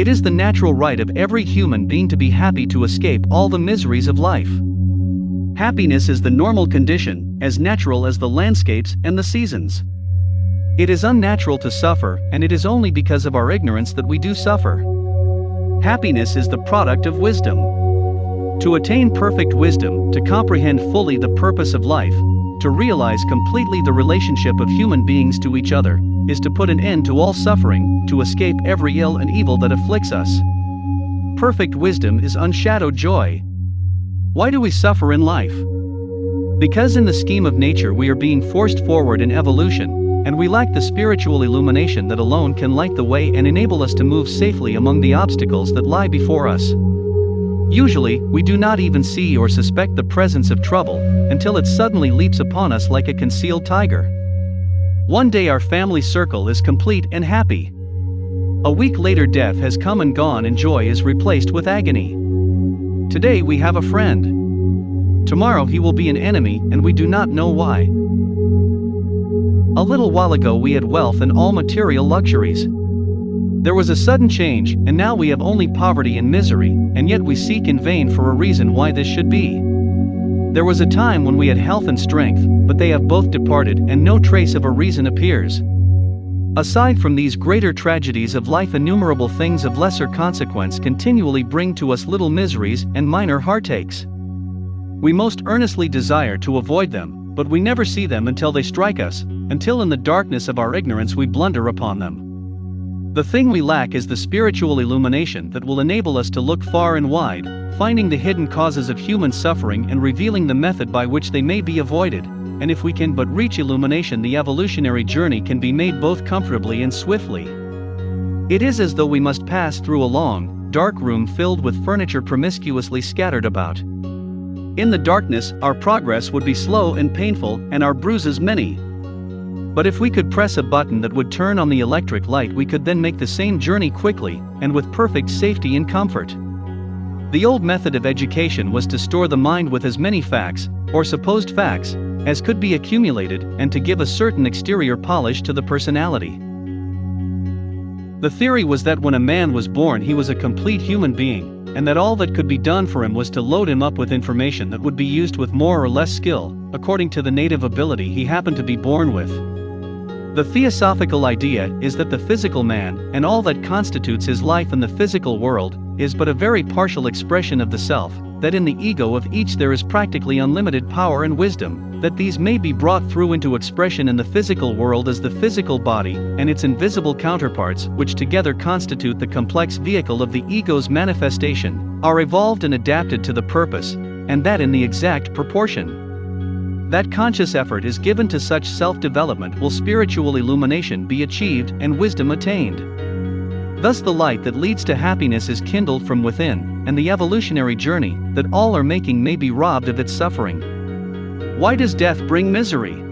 It is the natural right of every human being to be happy, to escape all the miseries of life. Happiness is the normal condition, as natural as the landscapes and the seasons. It is unnatural to suffer, and it is only because of our ignorance that we do suffer. Happiness is the product of wisdom. To attain perfect wisdom, to comprehend fully the purpose of life, to realize completely the relationship of human beings to each other, is to put an end to all suffering, to escape every ill and evil that afflicts us. Perfect wisdom is unshadowed joy. Why do we suffer in life? Because in the scheme of nature we are being forced forward in evolution, and we lack the spiritual illumination that alone can light the way and enable us to move safely among the obstacles that lie before us. Usually, we do not even see or suspect the presence of trouble, until it suddenly leaps upon us like a concealed tiger. One day our family circle is complete and happy. A week later death has come and gone and joy is replaced with agony. Today we have a friend. Tomorrow he will be an enemy, and we do not know why. A little while ago we had wealth and all material luxuries. There was a sudden change, and now we have only poverty and misery, and yet we seek in vain for a reason why this should be. There was a time when we had health and strength, but they have both departed, and no trace of a reason appears. Aside from these greater tragedies of life, innumerable things of lesser consequence continually bring to us little miseries and minor heartaches. We most earnestly desire to avoid them, but we never see them until they strike us, until in the darkness of our ignorance we blunder upon them. The thing we lack is the spiritual illumination that will enable us to look far and wide, finding the hidden causes of human suffering and revealing the method by which they may be avoided. And if we can but reach illumination, the evolutionary journey can be made both comfortably and swiftly. It is as though we must pass through a long, dark room filled with furniture promiscuously scattered about. In the darkness, our progress would be slow and painful, and our bruises many. But if we could press a button that would turn on the electric light, we could then make the same journey quickly, and with perfect safety and comfort. The old method of education was to store the mind with as many facts, or supposed facts, as could be accumulated, and to give a certain exterior polish to the personality. The theory was that when a man was born he was a complete human being, and that all that could be done for him was to load him up with information that would be used with more or less skill, according to the native ability he happened to be born with. The theosophical idea is that the physical man, and all that constitutes his life in the physical world, is but a very partial expression of the self, that in the ego of each there is practically unlimited power and wisdom, that these may be brought through into expression in the physical world as the physical body, and its invisible counterparts, which together constitute the complex vehicle of the ego's manifestation, are evolved and adapted to the purpose, and that in the exact proportion that conscious effort is given to such self-development will spiritual illumination be achieved and wisdom attained. Thus the light that leads to happiness is kindled from within, and the evolutionary journey that all are making may be robbed of its suffering. Why does death bring misery?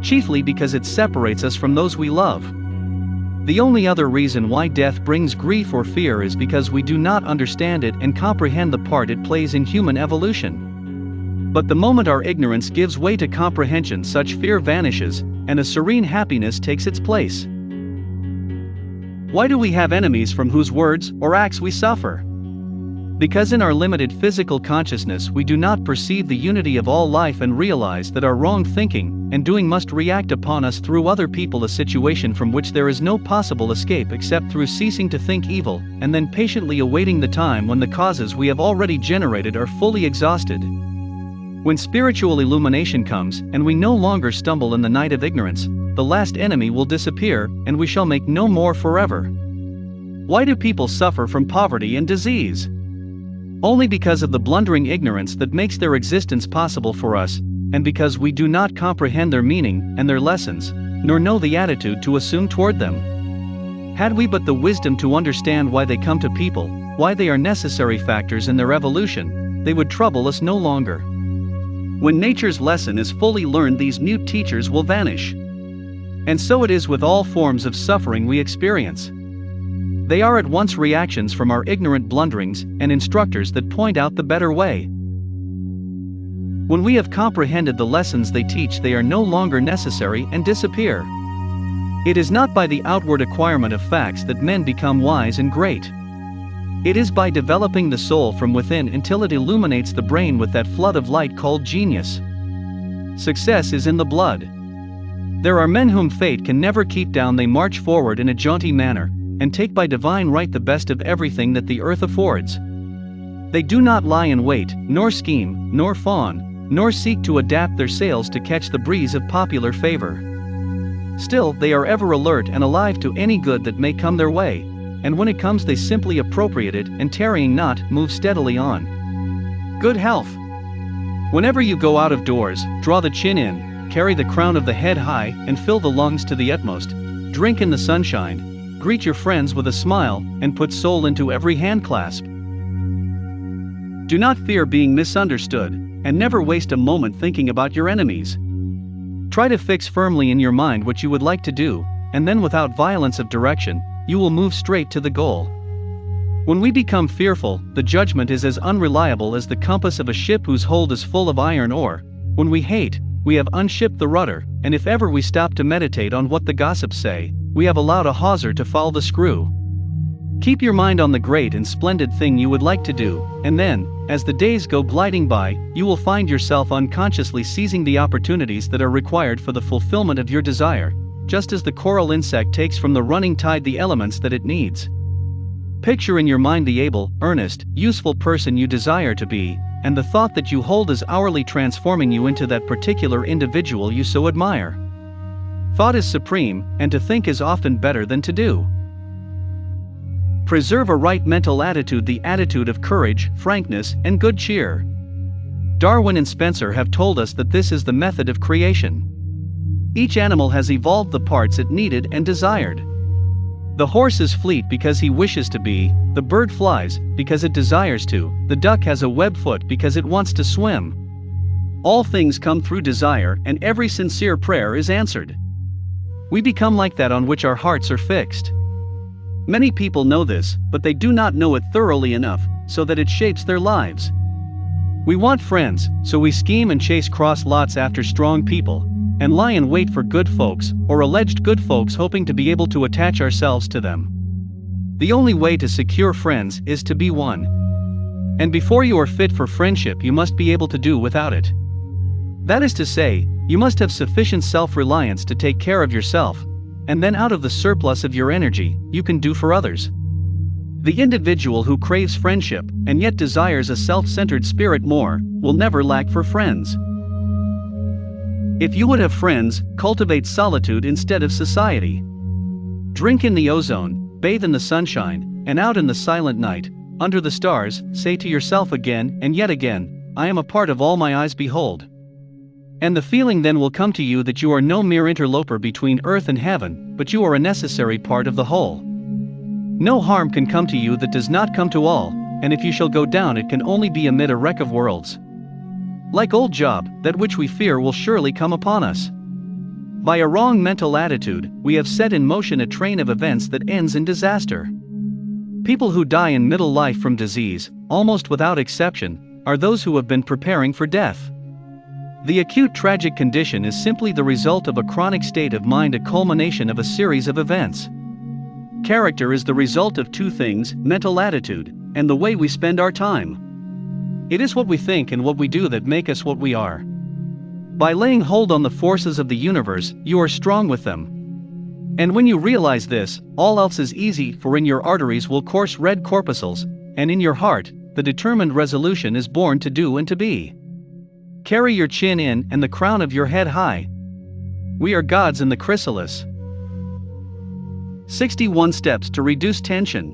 Chiefly because it separates us from those we love. The only other reason why death brings grief or fear is because we do not understand it and comprehend the part it plays in human evolution. But the moment our ignorance gives way to comprehension, such fear vanishes, and a serene happiness takes its place. Why do we have enemies from whose words or acts we suffer? Because in our limited physical consciousness we do not perceive the unity of all life and realize that our wrong thinking and doing must react upon us through other people, a situation from which there is no possible escape except through ceasing to think evil, and then patiently awaiting the time when the causes we have already generated are fully exhausted. When spiritual illumination comes, and we no longer stumble in the night of ignorance, the last enemy will disappear, and we shall make no more forever. Why do people suffer from poverty and disease? Only because of the blundering ignorance that makes their existence possible for us, and because we do not comprehend their meaning and their lessons, nor know the attitude to assume toward them. Had we but the wisdom to understand why they come to people, why they are necessary factors in their evolution, they would trouble us no longer. When nature's lesson is fully learned, these mute teachers will vanish. And so it is with all forms of suffering we experience. They are at once reactions from our ignorant blunderings and instructors that point out the better way. When we have comprehended the lessons they teach, they are no longer necessary and disappear. It is not by the outward acquirement of facts that men become wise and great. It is by developing the soul from within until it illuminates the brain with that flood of light called genius. Success is in the blood. There are men whom fate can never keep down. They march forward in a jaunty manner, and take by divine right the best of everything that the earth affords. They do not lie in wait, nor scheme, nor fawn, nor seek to adapt their sails to catch the breeze of popular favor. Still, they are ever alert and alive to any good that may come their way, and when it comes they simply appropriate it and tarrying not, move steadily on. Good health. Whenever you go out of doors, draw the chin in, carry the crown of the head high, and fill the lungs to the utmost. Drink in the sunshine, greet your friends with a smile, and put soul into every handclasp. Do not fear being misunderstood, and never waste a moment thinking about your enemies. Try to fix firmly in your mind what you would like to do, and then without violence of direction, you will move straight to the goal. When we become fearful, the judgment is as unreliable as the compass of a ship whose hold is full of iron ore. When we hate, we have unshipped the rudder, and if ever we stop to meditate on what the gossips say, we have allowed a hawser to foul the screw. Keep your mind on the great and splendid thing you would like to do, and then, as the days go gliding by, you will find yourself unconsciously seizing the opportunities that are required for the fulfillment of your desire, just as the coral insect takes from the running tide the elements that it needs. Picture in your mind the able, earnest, useful person you desire to be, and the thought that you hold is hourly transforming you into that particular individual you so admire. Thought is supreme, and to think is often better than to do. Preserve a right mental attitude, the attitude of courage, frankness, and good cheer. Darwin and Spencer have told us that this is the method of creation. Each animal has evolved the parts it needed and desired. The horse is fleet because he wishes to be, the bird flies because it desires to, the duck has a web foot because it wants to swim. All things come through desire, and every sincere prayer is answered. We become like that on which our hearts are fixed. Many people know this, but they do not know it thoroughly enough, so that it shapes their lives. We want friends, so we scheme and chase cross lots after strong people, and lie in wait for good folks, or alleged good folks, hoping to be able to attach ourselves to them. The only way to secure friends is to be one. And before you are fit for friendship, you must be able to do without it. That is to say, you must have sufficient self-reliance to take care of yourself, and then out of the surplus of your energy, you can do for others. The individual who craves friendship, and yet desires a self-centered spirit more, will never lack for friends. If you would have friends, cultivate solitude instead of society. Drink in the ozone, bathe in the sunshine, and out in the silent night, under the stars, say to yourself again and yet again, I am a part of all my eyes behold. And the feeling then will come to you that you are no mere interloper between earth and heaven, but you are a necessary part of the whole. No harm can come to you that does not come to all, and if you shall go down it can only be amid a wreck of worlds. Like old Job, that which we fear will surely come upon us. By a wrong mental attitude, we have set in motion a train of events that ends in disaster. People who die in middle life from disease, almost without exception, are those who have been preparing for death. The acute tragic condition is simply the result of a chronic state of mind, a culmination of a series of events. Character is the result of two things, mental attitude, and the way we spend our time. It is what we think and what we do that make us what we are. By laying hold on the forces of the universe, you are strong with them. And when you realize this, all else is easy, for in your arteries will course red corpuscles, and in your heart, the determined resolution is born to do and to be. Carry your chin in and the crown of your head high. We are gods in the chrysalis. 61 steps to reduce tension.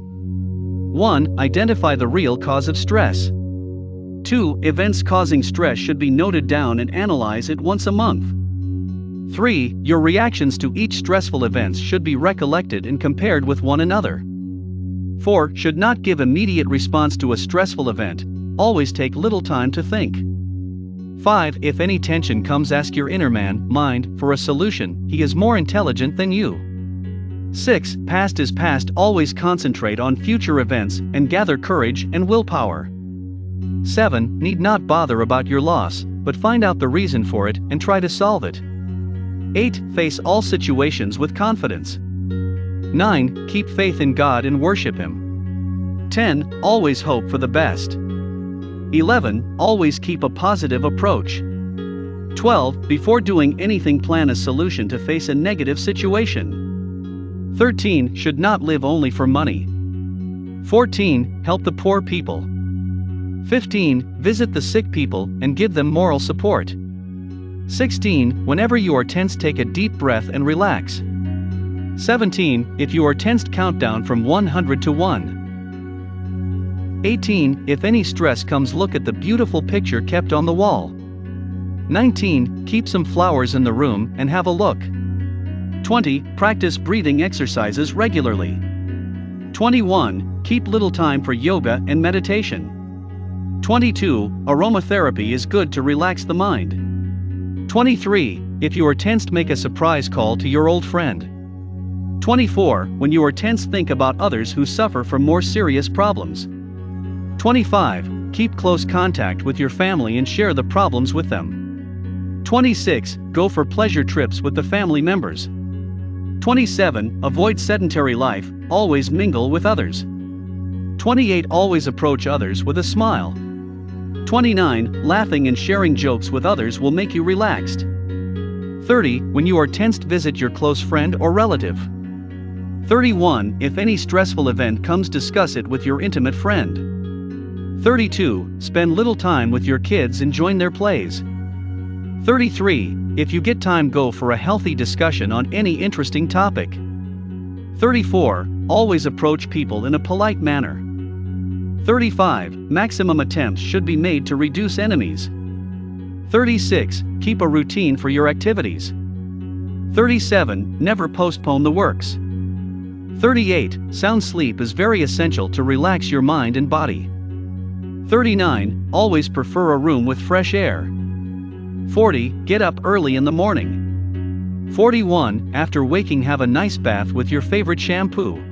1. Identify the real cause of stress. 2. Events causing stress should be noted down and analyze it once a month. 3. Your reactions to each stressful event should be recollected and compared with one another. 4. Should not give immediate response to a stressful event, always take little time to think. 5. If any tension comes, ask your inner man, mind, for a solution, he is more intelligent than you. 6. Past is past, always concentrate on future events and gather courage and willpower. 7. Need not bother about your loss, but find out the reason for it and try to solve it. 8. Face all situations with confidence. 9. Keep faith in God and worship Him. 10. Always hope for the best. 11. Always keep a positive approach. 12. Before doing anything, plan a solution to face a negative situation. 13. Should not live only for money. 14. Help the poor people. 15. Visit the sick people and give them moral support. 16. Whenever you are tense, take a deep breath and relax. 17. If you are tensed, count down from 100 to 1. 18. If any stress comes, look at the beautiful picture kept on the wall. 19. Keep some flowers in the room and have a look. 20. Practice breathing exercises regularly. 21. Keep little time for yoga and meditation. 22. Aromatherapy is good to relax the mind. 23. If you are tensed, make a surprise call to your old friend. 24. When you are tense, think about others who suffer from more serious problems. 25. Keep close contact with your family and share the problems with them. 26. Go for pleasure trips with the family members. 27. Avoid sedentary life, always mingle with others. 28. Always approach others with a smile. 29. Laughing and sharing jokes with others will make you relaxed. 30. When you are tensed, visit your close friend or relative. 31. If any stressful event comes, discuss it with your intimate friend. 32. Spend little time with your kids and join their plays. 33. If you get time, go for a healthy discussion on any interesting topic. 34. Always approach people in a polite manner. 35. Maximum attempts should be made to reduce enemies. 36. Keep a routine for your activities. 37. Never postpone the works. 38. Sound sleep is very essential to relax your mind and body. 39. Always prefer a room with fresh air. 40. Get up early in the morning. 41. After waking, have a nice bath with your favorite shampoo.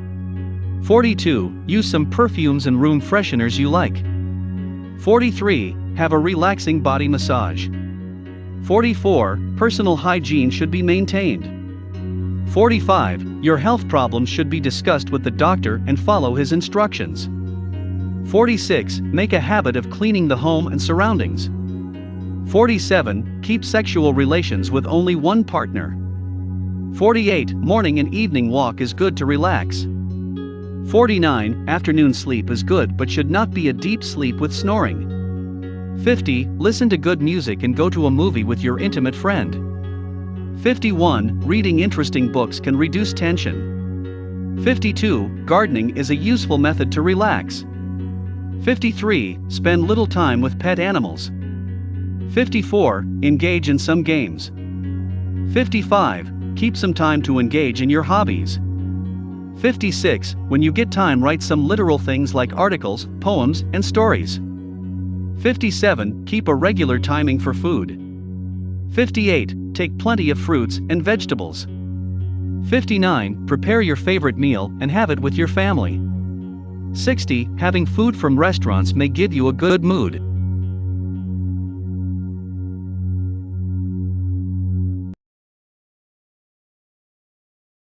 42. Use some perfumes and room fresheners you like. 43. Have a relaxing body massage. 44. Personal hygiene should be maintained. 45. Your health problems should be discussed with the doctor and follow his instructions. 46. Make a habit of cleaning the home and surroundings. 47. Keep sexual relations with only one partner. 48. Morning and evening walk is good to relax. 49. Afternoon sleep is good but should not be a deep sleep with snoring. 50. Listen to good music and go to a movie with your intimate friend. 51. Reading interesting books can reduce tension. 52. Gardening is a useful method to relax. 53. Spend little time with pet animals. 54. Engage in some games. 55. Keep some time to engage in your hobbies. 56. When you get time, write some literal things like articles, poems, and stories. 57. Keep a regular timing for food. 58. Take plenty of fruits and vegetables. 59. Prepare your favorite meal and have it with your family. 60. Having food from restaurants may give you a good mood.